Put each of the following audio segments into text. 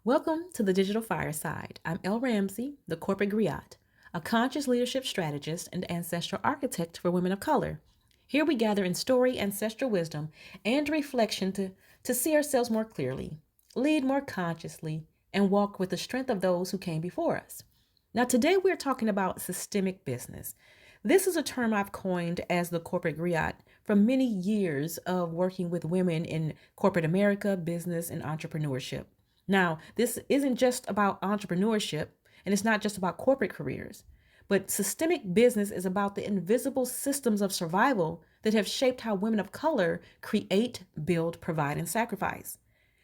Welcome to the Digital Fireside. I'm Elle Ramsey, the corporate griot, a conscious leadership strategist and ancestral architect for women of color. Here we gather in story, ancestral wisdom, and reflection to see ourselves more clearly, lead more consciously, and walk with the strength of those who came before us. Now, today we're talking about systemic business. This is a term I've coined as the corporate griot from many years of working with women in corporate America, business, and entrepreneurship. Now, this isn't just about entrepreneurship and it's not just about corporate careers, but systemic business is about the invisible systems of survival that have shaped how women of color create, build, provide, and sacrifice.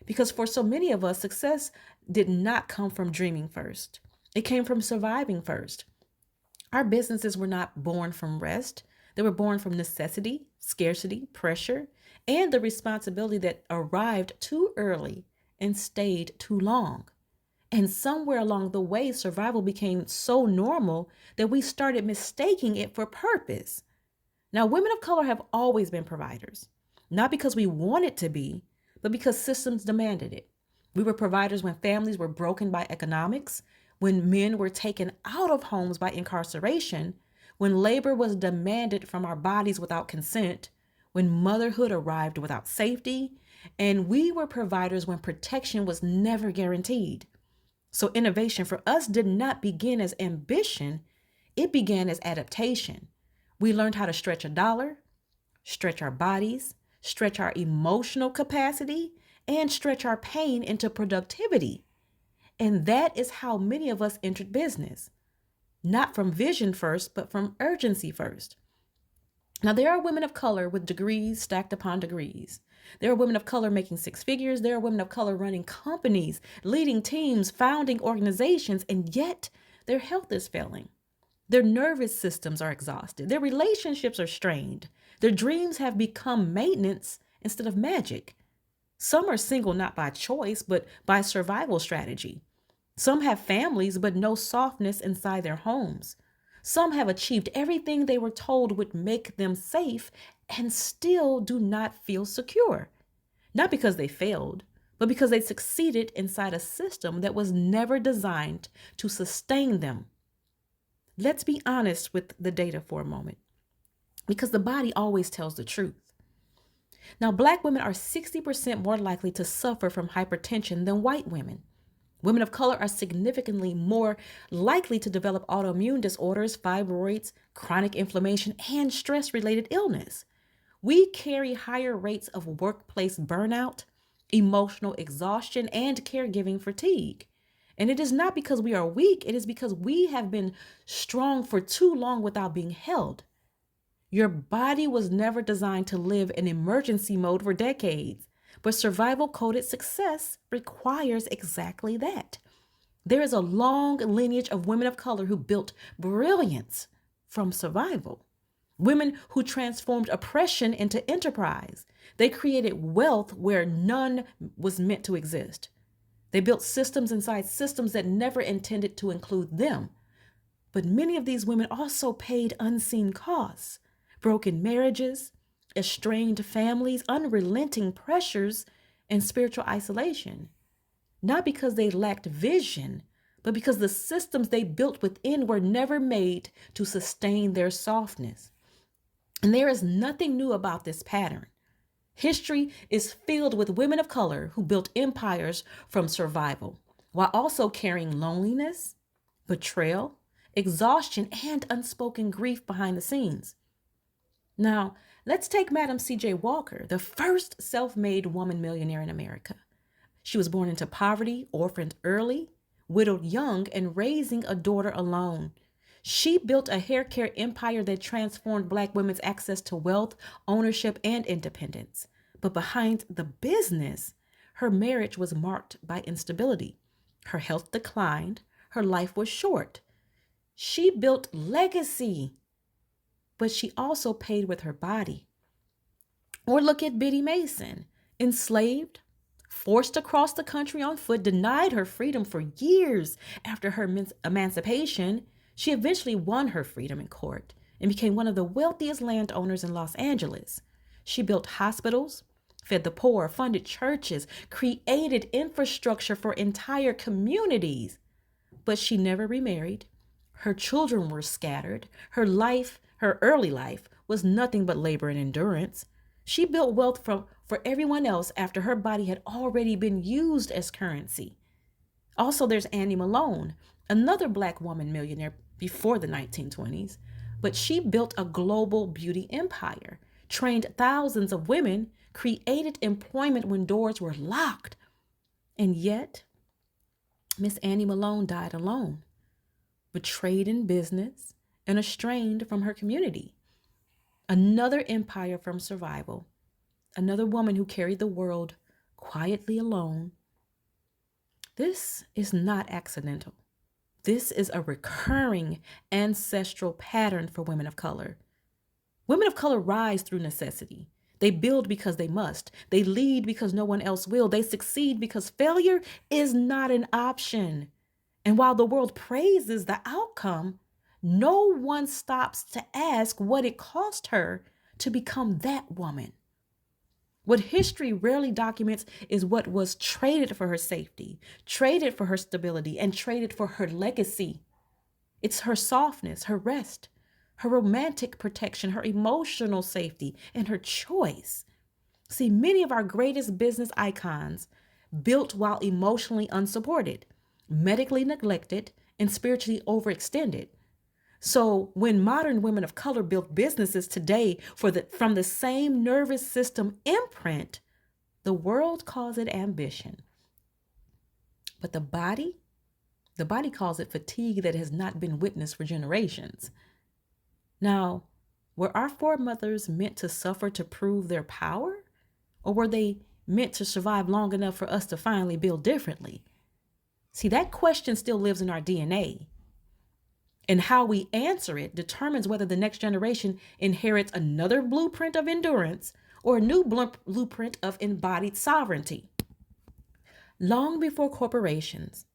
Because for so many of us, success did not come from dreaming first, it came from surviving first. Our businesses were not born from rest, they were born from necessity, scarcity, pressure, and the responsibility that arrived too early and stayed too long. And somewhere along the way, survival became so normal that we started mistaking it for purpose. Now, women of color have always been providers, not because we wanted to be, but because systems demanded it. We were providers when families were broken by economics, when men were taken out of homes by incarceration, when labor was demanded from our bodies without consent, when motherhood arrived without safety, and we were providers when protection was never guaranteed. So innovation for us did not begin as ambition, it began as adaptation. We learned how to stretch a dollar, stretch our bodies, stretch our emotional capacity, and stretch our pain into productivity. And that is how many of us entered business, not from vision first, but from urgency first. Now, there are women of color with degrees stacked upon degrees. There are women of color making six figures. There are women of color running companies, leading teams, founding organizations, and yet their health is failing. Their nervous systems are exhausted. Their relationships are strained. Their dreams have become maintenance instead of magic. Some are single not by choice, but by survival strategy. Some have families, but no softness inside their homes. Some have achieved everything they were told would make them safe and still do not feel secure. Not because they failed, but because they succeeded inside a system that was never designed to sustain them. Let's be honest with the data for a moment, because the body always tells the truth. Now, Black women are 60% more likely to suffer from hypertension than white women. Women of color are significantly more likely to develop autoimmune disorders, fibroids, chronic inflammation, and stress-related illness. We carry higher rates of workplace burnout, emotional exhaustion, and caregiving fatigue. And it is not because we are weak, it is because we have been strong for too long without being held. Your body was never designed to live in emergency mode for decades. But survival coded success requires exactly that. There is a long lineage of women of color who built brilliance from survival. Women who transformed oppression into enterprise. They created wealth where none was meant to exist. They built systems inside systems that never intended to include them. But many of these women also paid unseen costs: broken marriages, estranged families, unrelenting pressures, and spiritual isolation. Not because they lacked vision, but because the systems they built within were never made to sustain their softness. And there is nothing new about this pattern. History is filled with women of color who built empires from survival, while also carrying loneliness, betrayal, exhaustion, and unspoken grief behind the scenes. Now, let's take Madam C.J. Walker, the first self-made woman millionaire in America. She was born into poverty, orphaned early, widowed young, and raising a daughter alone. She built a hair care empire that transformed Black women's access to wealth, ownership, and independence. But behind the business, her marriage was marked by instability. Her health declined. Her life was short. She built legacy, but she also paid with her body. Or look at Biddy Mason, enslaved, forced across the country on foot, denied her freedom for years after her emancipation. She eventually won her freedom in court and became one of the wealthiest landowners in Los Angeles. She built hospitals, fed the poor, funded churches, created infrastructure for entire communities. But she never remarried. Her children were scattered. Her early life, was nothing but labor and endurance. She built wealth for everyone else after her body had already been used as currency. Also, there's Annie Malone, another black woman millionaire before the 1920s, but she built a global beauty empire, trained thousands of women, created employment when doors were locked. And yet, Miss Annie Malone died alone, betrayed in business, and estranged from her community. Another empire from survival, another woman who carried the world quietly alone. This is not accidental. This is a recurring ancestral pattern for women of color. Women of color rise through necessity. They build because they must. They lead because no one else will. They succeed because failure is not an option. And while the world praises the outcome, no one stops to ask what it cost her to become that woman. What history rarely documents is what was traded for her safety, traded for her stability, and traded for her legacy. It's her softness, her rest, her romantic protection, her emotional safety, and her choice. See, many of our greatest business icons built while emotionally unsupported, medically neglected, and spiritually overextended. So when modern women of color build businesses today from the same nervous system imprint, the world calls it ambition. But the body calls it fatigue that has not been witnessed for generations. Now, were our foremothers meant to suffer to prove their power? Or were they meant to survive long enough for us to finally build differently? See, that question still lives in our DNA. And how we answer it determines whether the next generation inherits another blueprint of endurance or a new blueprint of embodied sovereignty. Long before corporations,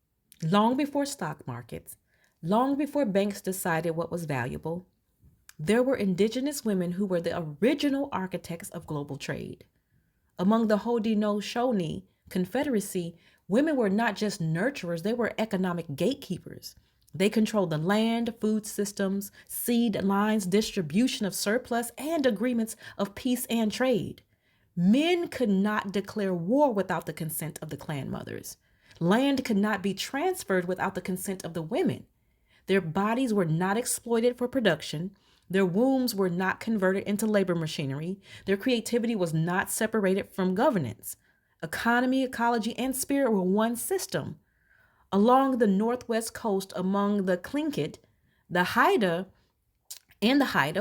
long before stock markets, long before banks decided what was valuable, there were indigenous women who were the original architects of global trade. Among the Haudenosaunee Confederacy, women were not just nurturers, they were economic gatekeepers. They controlled the land, food systems, seed lines, distribution of surplus, and agreements of peace and trade. Men could not declare war without the consent of the clan mothers. Land could not be transferred without the consent of the women. Their bodies were not exploited for production. Their wombs were not converted into labor machinery. Their creativity was not separated from governance. Economy, ecology, and spirit were one system. Along the northwest coast, among the Tlingit, the Haida,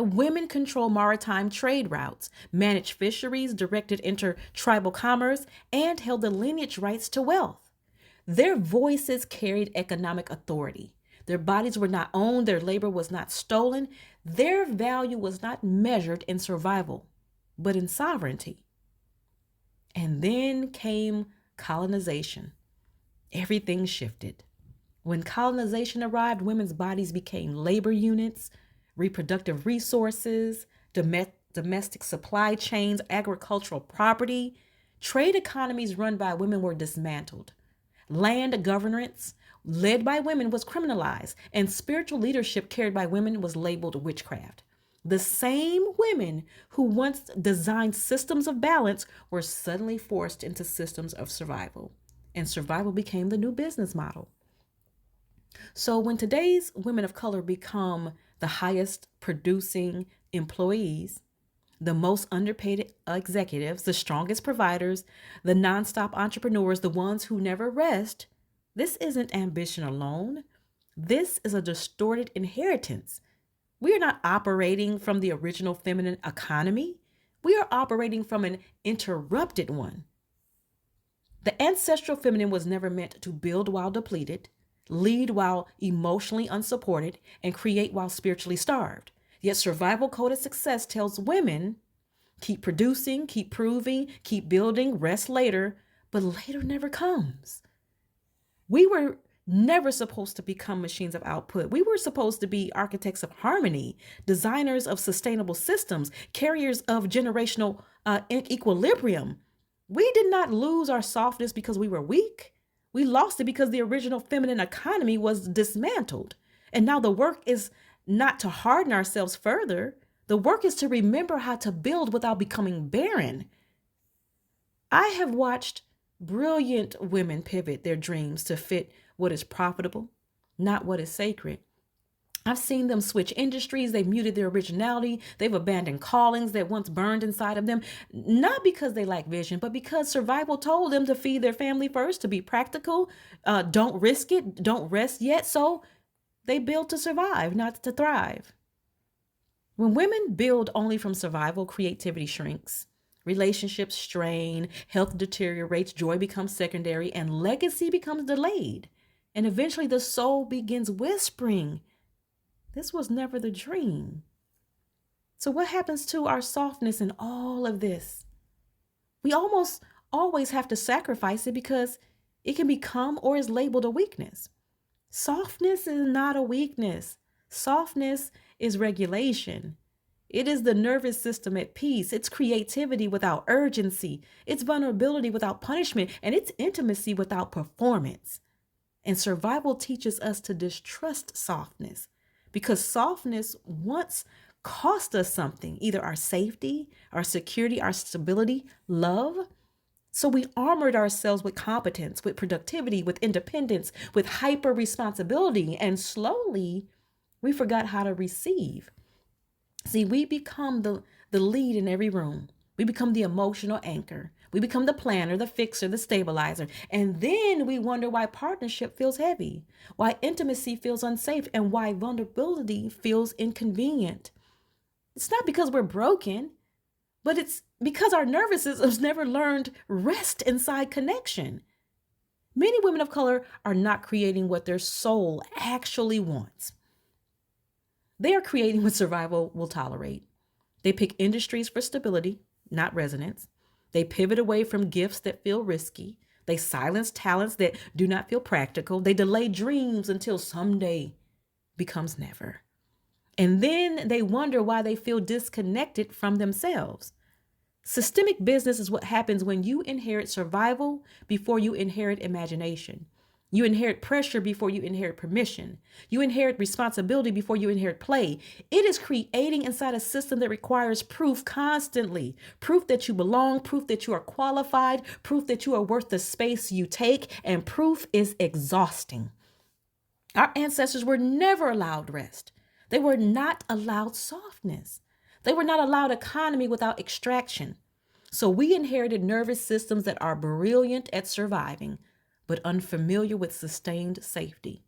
women controlled maritime trade routes, managed fisheries, directed intertribal commerce, and held the lineage rights to wealth. Their voices carried economic authority. Their bodies were not owned, their labor was not stolen, their value was not measured in survival, but in sovereignty. And then came colonization. Everything shifted. When colonization arrived, women's bodies became labor units, reproductive resources, domestic supply chains, agricultural property. Trade economies run by women were dismantled. Land governance led by women was criminalized, and spiritual leadership carried by women was labeled witchcraft. The same women who once designed systems of balance were suddenly forced into systems of survival, and survival became the new business model. So when today's women of color become the highest producing employees, the most underpaid executives, the strongest providers, the nonstop entrepreneurs, the ones who never rest, this isn't ambition alone. This is a distorted inheritance. We are not operating from the original feminine economy. We are operating from an interrupted one. The ancestral feminine was never meant to build while depleted, lead while emotionally unsupported, and create while spiritually starved. Yet survival coded success tells women, keep producing, keep proving, keep building, rest later, but later never comes. We were never supposed to become machines of output. We were supposed to be architects of harmony, designers of sustainable systems, carriers of generational equilibrium. We did not lose our softness because we were weak. We lost it because the original feminine economy was dismantled. And now the work is not to harden ourselves further. The work is to remember how to build without becoming barren. I have watched brilliant women pivot their dreams to fit what is profitable, not what is sacred. I've seen them switch industries. They've muted their originality. They've abandoned callings that once burned inside of them, not because they lack vision, but because survival told them to feed their family first, to be practical, don't risk it, don't rest yet. So they build to survive, not to thrive. When women build only from survival, creativity shrinks. Relationships strain, health deteriorates, joy becomes secondary, and legacy becomes delayed. And eventually the soul begins whispering, this was never the dream. So, what happens to our softness in all of this? We almost always have to sacrifice it because it can become or is labeled a weakness. Softness is not a weakness, softness is regulation. It is the nervous system at peace. It's creativity without urgency. It's vulnerability without punishment. And it's intimacy without performance. And survival teaches us to distrust softness because softness once cost us something, either our safety, our security, our stability, love. So we armored ourselves with competence, with productivity, with independence, with hyper responsibility. And slowly we forgot how to receive. See, we become the lead in every room. We become the emotional anchor. We become the planner, the fixer, the stabilizer. And then we wonder why partnership feels heavy, why intimacy feels unsafe, and why vulnerability feels inconvenient. It's not because we're broken, but it's because our nervous systems never learned rest inside connection. Many women of color are not creating what their soul actually wants. They are creating what survival will tolerate. They pick industries for stability, not resonance. They pivot away from gifts that feel risky. They silence talents that do not feel practical. They delay dreams until someday becomes never. And then they wonder why they feel disconnected from themselves. Systemic business is what happens when you inherit survival before you inherit imagination. You inherit pressure before you inherit permission. You inherit responsibility before you inherit play. It is creating inside a system that requires proof constantly. Proof that you belong, proof that you are qualified, proof that you are worth the space you take, and proof is exhausting. Our ancestors were never allowed rest. They were not allowed softness. They were not allowed autonomy without extraction. So we inherited nervous systems that are brilliant at surviving, but unfamiliar with sustained safety.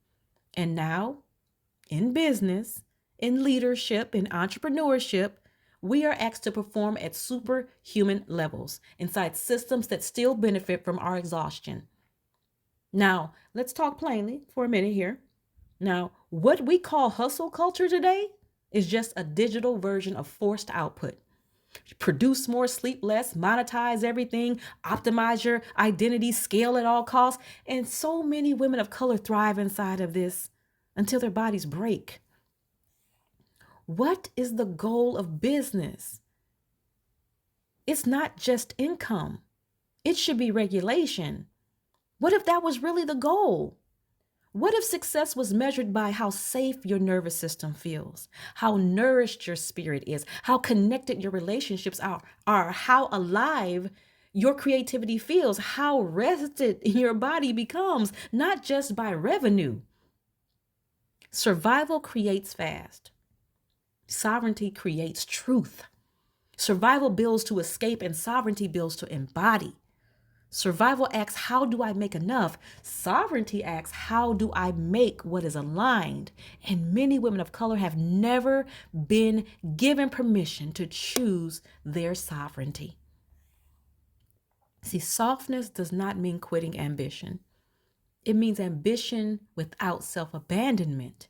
And now, in business, in leadership, in entrepreneurship, we are asked to perform at superhuman levels inside systems that still benefit from our exhaustion. Now, let's talk plainly for a minute here. Now, what we call hustle culture today is just a digital version of forced output. Produce more, sleep less, monetize everything, optimize your identity, scale at all costs. And so many women of color thrive inside of this until their bodies break. What is the goal of business? It's not just income. It should be regulation. What if that was really the goal? What if success was measured by how safe your nervous system feels, how nourished your spirit is, how connected your relationships are how alive your creativity feels, how rested your body becomes, not just by revenue? Survival creates fast. Sovereignty creates truth. Survival builds to escape and sovereignty builds to embody. Survival asks, how do I make enough? Sovereignty asks, how do I make what is aligned? And many women of color have never been given permission to choose their sovereignty. See, softness does not mean quitting ambition. It means ambition without self-abandonment.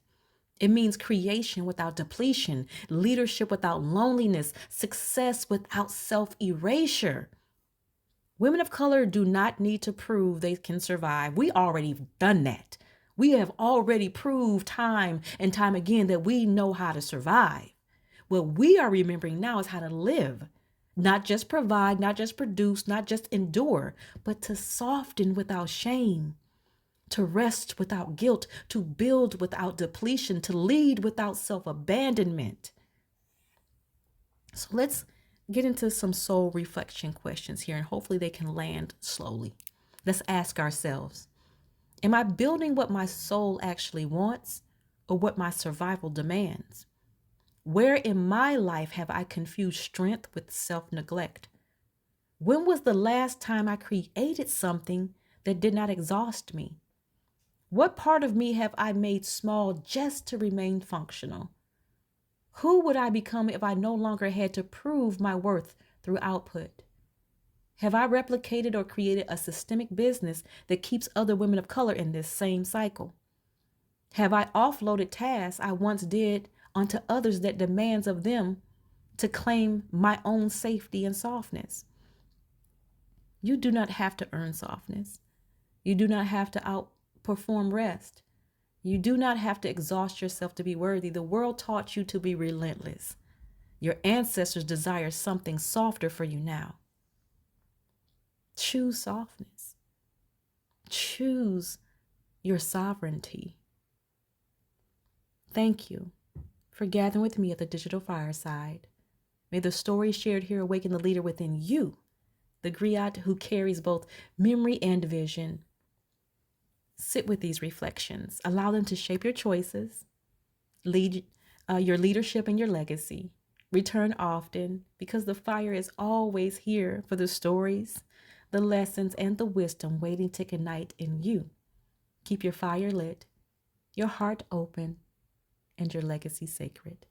It means creation without depletion, leadership without loneliness, success without self-erasure. Women of color do not need to prove they can survive. We already done that. We have already proved time and time again that we know how to survive. What we are remembering now is how to live. Not just provide, not just produce, not just endure, but to soften without shame, to rest without guilt, to build without depletion, to lead without self-abandonment. So let's get into some soul reflection questions here, and hopefully they can land slowly. Let's ask ourselves, am I building what my soul actually wants or what my survival demands? Where in my life have I confused strength with self-neglect? When was the last time I created something that did not exhaust me? What part of me have I made small just to remain functional? Who would I become if I no longer had to prove my worth through output? Have I replicated or created a systemic business that keeps other women of color in this same cycle? Have I offloaded tasks I once did onto others that demands of them to claim my own safety and softness? You do not have to earn softness. You do not have to outperform rest. You do not have to exhaust yourself to be worthy. The world taught you to be relentless. Your ancestors desire something softer for you now. Choose softness. Choose your sovereignty. Thank you for gathering with me at the digital fireside. May the story shared here awaken the leader within you, the griot who carries both memory and vision. Sit with these reflections. Allow them to shape your choices, lead your leadership and your legacy. Return often because the fire is always here for the stories, the lessons, and the wisdom waiting to ignite in you. Keep your fire lit, your heart open, and your legacy sacred.